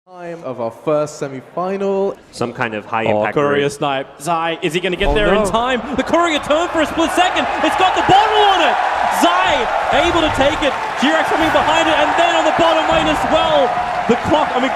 Time of our first semi-final. Some kind of high impact. Courier snipe. Zai, is he going to get there in time? The Courier turned for a split second. It's got the bottle on it. Zai able to take it. G-Rex coming behind it, and then on the bottom lane as well. The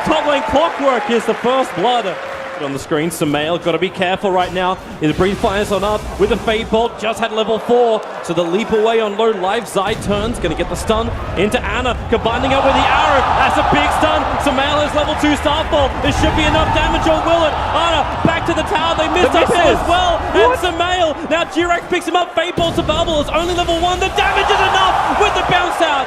top lane clockwork is the first blood. On the screen, Sumail, got to be careful right now. The Breathe fires on up with the Fade Bolt, just had level 4. So the leap away on low life. Zai turns, going to get the stun into Ana, combining up with the arrow. That's a big stun. Sumail has level 2 Starfall. It should be enough damage, or will it? Ana back to the tower. They missed up as well. And Sumail, now G-Rex picks him up. Fade Bolt survival is only level 1. The damage is enough with the bounce out.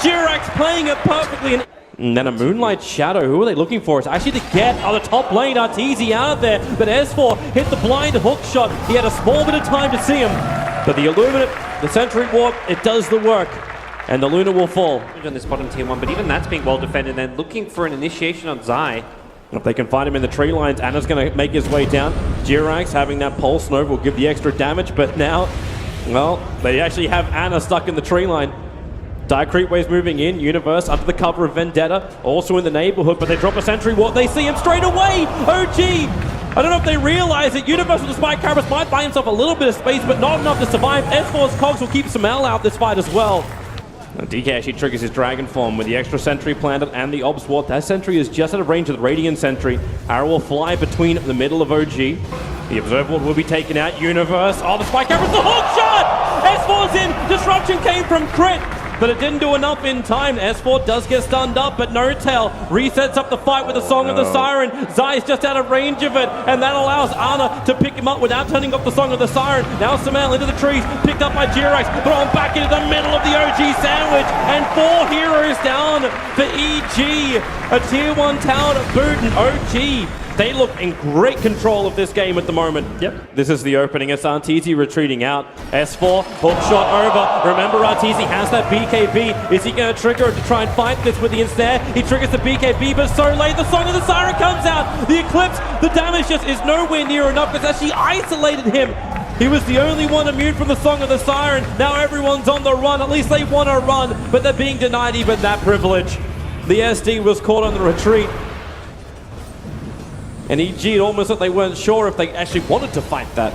G-Rex playing it perfectly. And then a Moonlight Shadow. Who are they looking for? It's actually to get on the top lane. Arteezy out of there. But S4 hit the blind hook shot. He had a small bit of time to see him. But the Illuminate, the Sentry Warp, it does the work. And the Luna will fall. On this bottom tier 1, but even that's being well defended. And then looking for an initiation on Zai. If they can find him in the tree lines, Ana's going to make his way down. Jirax having that Pulse Nova will give the extra damage. But now, well, they actually have Ana stuck in the tree line. Dire Creep Waves moving in, Universe under the cover of Vendetta, also in the neighborhood, but they drop a Sentry Ward, they see him straight away! OG! I don't know if they realize it, Universe with the Spike Carapace might buy himself a little bit of space, but not enough to survive. S4's Cogs will keep Sumail out this fight as well. Now DK actually triggers his Dragon Form with the extra Sentry planted and the Obs Ward. That Sentry is just out of range of the Radiant Sentry. Arrow will fly between the middle of OG. The Observer Ward will be taken out, Universe. Oh, the Spike Carapace, the hook shot! S4's in, Disruption came from Crit. But it didn't do enough in time. S4 does get stunned up, but no tail. Resets up the fight with the Song of the Siren. Zai's just out of range of it, and that allows Ana to pick him up without turning off the Song of the Siren. Now Sumail into the trees, picked up by G-Rex, thrown back into the middle of the OG sandwich, and 4 heroes down for EG. A tier 1 tower to boot, and OG, they look in great control of this game at the moment. Yep. This is the opening. It's Arteezy retreating out. S4, hook shot over. Remember, Arteezy has that BKB. Is he going to trigger it to try and fight this with the Ensnare? He triggers the BKB, but so late. The Song of the Siren comes out. The Eclipse, the damage just is nowhere near enough. It's actually isolated him. He was the only one immune from the Song of the Siren. Now everyone's on the run. At least they want to run, but they're being denied even that privilege. The SD was caught on the retreat. And EG almost that they weren't sure if they actually wanted to fight that.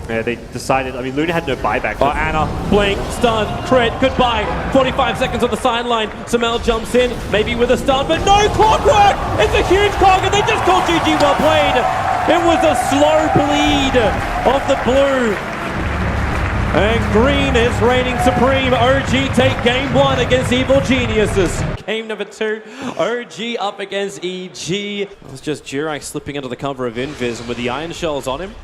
Yeah, they decided, I mean, Luna had no buyback. Oh, Ana, blink, stun, crit, goodbye. 45 seconds on the sideline. Sumail jumps in, maybe with a stun, but no clockwork! It's a huge clog, and they just called GG well played. It was a slow bleed of the blue. And green is reigning supreme. OG take game 1 against Evil Geniuses. Game number 2, OG up against EG. It was just Jirax slipping under the cover of Invis, and with the Iron Shells on him,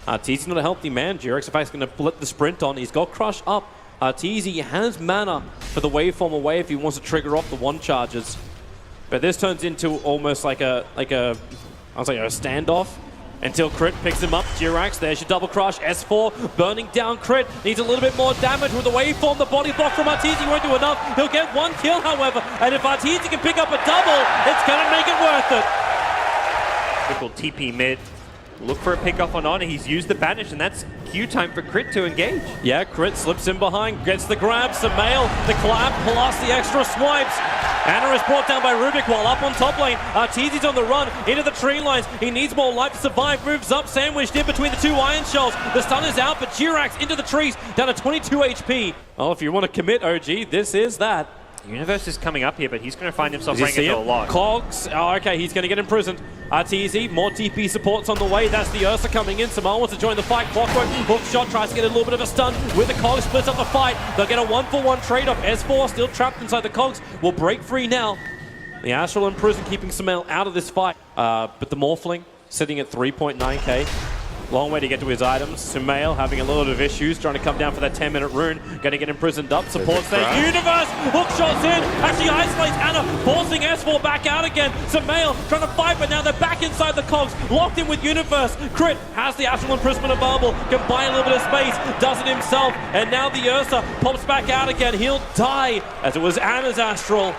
Arteezy not a healthy man. Jirax in fact is going to flip the sprint on. He's got Crush up. Arteezy has mana for the waveform away if he wants to trigger off the 1 charges. But this turns into almost like a standoff. Until Crit picks him up, Jirax, there's your double crush, S4 burning down Crit, needs a little bit more damage with the waveform, the body block from Arteezy won't do enough, he'll get 1 kill however, and if Arteezy can pick up a double, it's gonna make it worth it. Triple TP mid, look for a pickoff on Ana, he's used the banish and that's Q time for Crit to engage. Yeah, Crit slips in behind, gets the grab, Sumail, the clap, plus the extra swipes. Ana is brought down by Rubik while up on top lane. Arteezy's on the run into the tree lines. He needs more life to survive. Moves up, sandwiched in between the 2 Iron Shells. The stun is out, but Jirax into the trees, down to 22 HP. Oh, if you want to commit, OG, this is that. Universe is coming up here, but he's going to find himself running into a lot. Cogs, oh, okay, he's going to get imprisoned. Arteezy, more TP supports on the way. That's the Ursa coming in. Sumail wants to join the fight. Clockwork, hook shot, tries to get a little bit of a stun with the Cogs, splits up the fight. They'll get a 1-for-1 trade-off. S4 still trapped inside the Cogs. Will break free now. The Astral in prison, keeping Sumail out of this fight. But the Morphling sitting at 3.9k. Long way to get to his items. Sumail having a little bit of issues, trying to come down for that 10-minute rune. Going to get imprisoned up. Supports there. Universe! Hook shots in. Actually isolates Ana, forcing S4 back out again. Sumail trying to fight, but now they're back inside the Cogs. Locked in with Universe. Crit has the Astral imprisonment available. Can buy a little bit of space. Does it himself. And now the Ursa pops back out again. He'll die as it was Ana's Astral.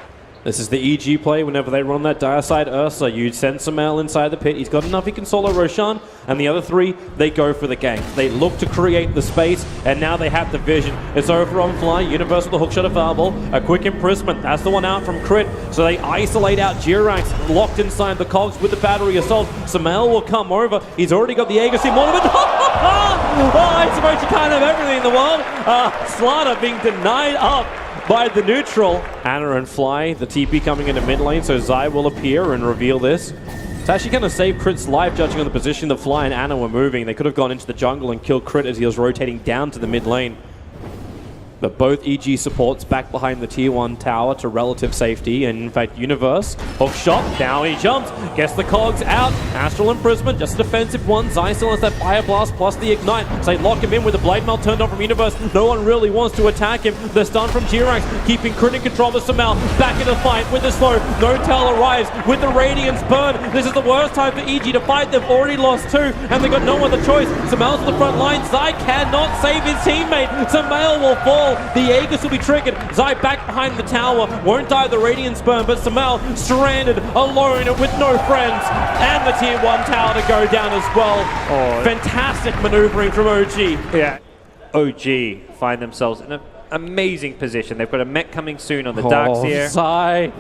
This is the EG play. Whenever they run that dire side Ursa, you send Samel inside the pit. He's got enough, he can solo Roshan, and the other three, they go for the gank. They look to create the space, and now they have the vision. It's over on Fly, Universe with the hookshot of Fireball, a quick imprisonment. That's the one out from Crit, so they isolate out Jirax, locked inside the cogs with the battery assault. Samel will come over. He's already got the Aegis Immortal. Oh, I suppose you can't have everything in the world. Slaughter being denied up by the neutral. Ana and Fly, the TP coming into mid lane, so Zai will appear and reveal this. It's actually going to save Crit's life, judging on the position that Fly and Ana were moving. They could have gone into the jungle and killed Crit as he was rotating down to the mid lane. But both EG supports back behind the tier 1 tower to relative safety. And in fact, Universe, hook shot, down he jumps, gets the cogs out. Astral Imprisonment, just a defensive one. Zai still has that Fire Blast plus the Ignite. So they lock him in with the Blade Mail turned on from Universe. No one really wants to attack him. The stun from Jirax, keeping Crit in control of Samel. Back in the fight with the slow. No-Tail arrives with the Radiance burn. This is the worst time for EG to fight. They've already lost 2, and they've got no other choice. Samel's on the front line. Zai cannot save his teammate. Samel will fall. The Aegis will be triggered. Zai back behind the tower. Won't die of the Radiance burn, but Samel stranded alone with no friends. And the tier 1 tower to go down as well. Oh. Fantastic maneuvering from OG. Yeah. OG find themselves in an amazing position. They've got a mech coming soon on the Darks here. Zai.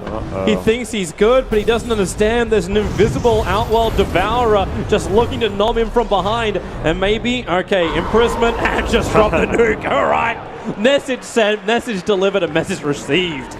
He thinks he's good, but he doesn't understand there's an invisible Outworld Devourer just looking to nom him from behind. And maybe, okay, imprisonment and just drop the nuke. All right. Message sent, message delivered, and message received.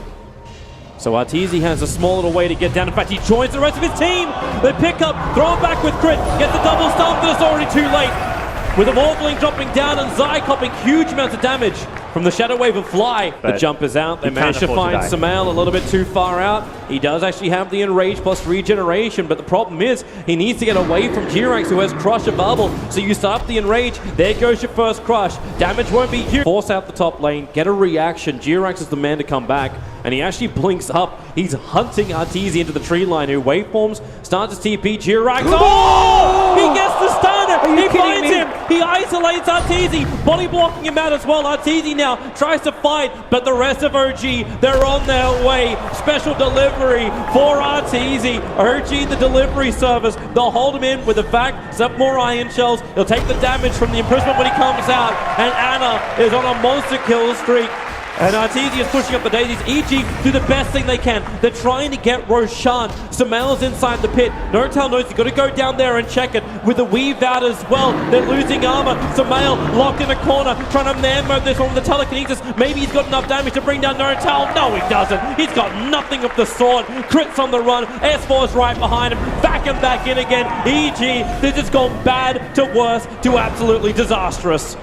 So Arteezy has a small little way to get down. In fact, he joins the rest of his team. They pick up, throw him back with Crit, get the double stun, but it's already too late. With the Morgling dropping down and Zai copping huge amounts of damage from the Shadow Wave of Fly. But the jump is out. They managed to find Samel a little bit too far out. He does actually have the Enrage plus regeneration, but the problem is he needs to get away from Jirax, who has Crush available. So you start up the Enrage. There goes your first Crush. Damage won't be huge. Force out the top lane. Get a reaction. Jirax is the man to come back. And he actually blinks up. He's hunting Arteezy into the tree line, who waveforms, starts his TP. Jirax. Oh! He gets the stun! He finds him! He isolates Arteezy, body blocking him out as well. Arteezy now tries to fight, but the rest of OG, they're on their way. Special delivery for Arteezy. OG, the delivery service. They'll hold him in with the fact, set more iron shells. He'll take the damage from the imprisonment when he comes out. And Ana is on a monster kill streak. And Arteezy is pushing up the daisies. EG do the best thing they can. They're trying to get Roshan. Samel's inside the pit. No-Tail knows he's got to go down there and check it. With the weave out as well. They're losing armor. Samel locked in a corner, trying to man mode this one with the telekinesis. Maybe he's got enough damage to bring down No-Tail. No, he doesn't. He's got nothing of the sort. Crit's on the run. S4's right behind him. Back and back in again. EG, this has gone bad to worse to absolutely disastrous.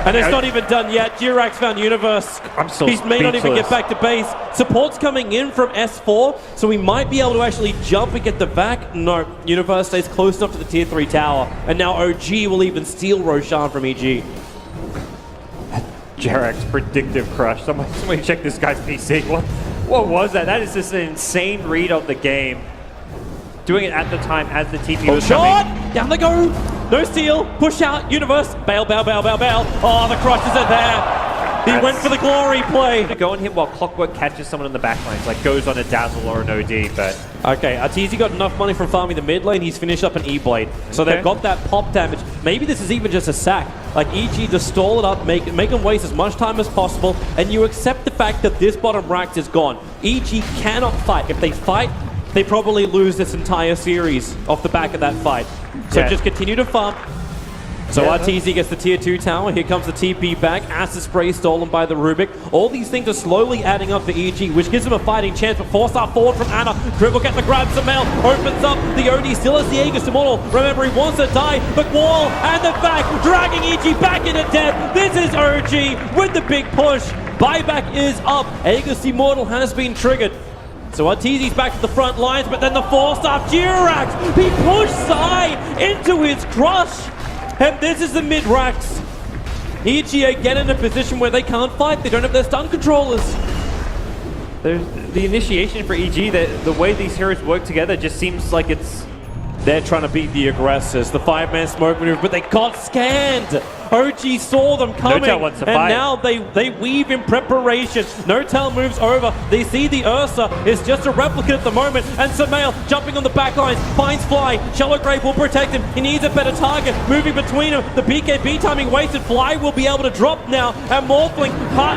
And it's not even done yet. Jirax found Universe. He may not even get back to base. Support's coming in from S4, so we might be able to actually jump and get the back. No, Universe stays close enough to the tier 3 tower. And now OG will even steal Roshan from EG. Jirax predictive crush. Somebody check this guy's PC. What was that? That is just an insane read of the game. Doing it at the time as the TP was coming. Down they go. No steal. Push out. Universe. Bail, bail, bail, bail, bail. Oh, the crushes are there. He went for the glory play. Go on him while Clockwork catches someone in the back lines, like goes on a Dazzle or an OD, but... Okay, Arteezy got enough money from farming the mid lane. He's finished up an E-Blade. So they've got that pop damage. Maybe this is even just a sack. Like, EG just stall it up, make them waste as much time as possible, and you accept the fact that this bottom rack is gone. EG cannot fight. If they fight, they probably lose this entire series off the back of that fight. So just continue to farm. So Arteezy gets the tier 2 tower. Here comes the TP back. Acid Spray stolen by the Rubik. All these things are slowly adding up for EG, which gives them a fighting chance. But 4-star forward from Ana. Crit will get the grab. Samel opens up. The OD still has the Aegis Immortal. Remember, he wants to die. But Wall and the back, dragging EG back into death. This is OG with the big push. Buyback is up. Aegis Immortal has been triggered. So Arteezy's back to the front lines, but then the 4-star Jirax, he pushed Zai into his crush. And this is the mid-racks. EG again in a position where they can't fight. They don't have their stun controllers. The initiation for EG, the way these heroes work together just seems like it's... They're trying to beat the aggressors. The 5-man smoke maneuver, but they got scanned. OG saw them coming, No-Tel wants to and fight. now they weave in preparation. No-Tel moves over. They see the Ursa is just a replicant at the moment, and Samael jumping on the back lines, finds Fly. Shallow Grave will protect him. He needs a better target. Moving between them. The BKB timing wasted. Fly will be able to drop now, and Morphling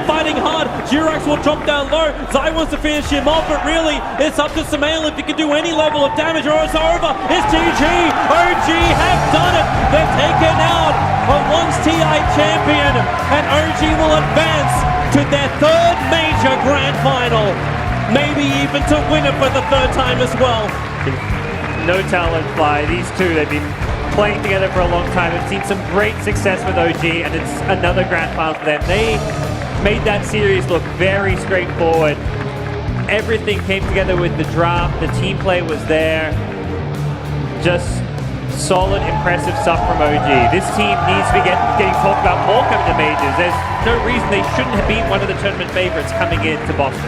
fighting hard. Jirax will drop down low. Zai wants to finish him off, but really, it's up to Samael if he can do any level of damage, or it's over. It's GG. OG have done it. They've taken out a once TI champion, and OG will advance to their third major grand final. Maybe even to win it for the third time as well. No-Tel and Fly, these two, they've been playing together for a long time. They've seen some great success with OG, and it's another grand final for them. They made that series look very straightforward. Everything came together with the draft. The team play was there. Just solid, impressive stuff from OG. This team needs to be getting talked about more coming to majors. There's no reason they shouldn't have been one of the tournament favorites coming into Boston.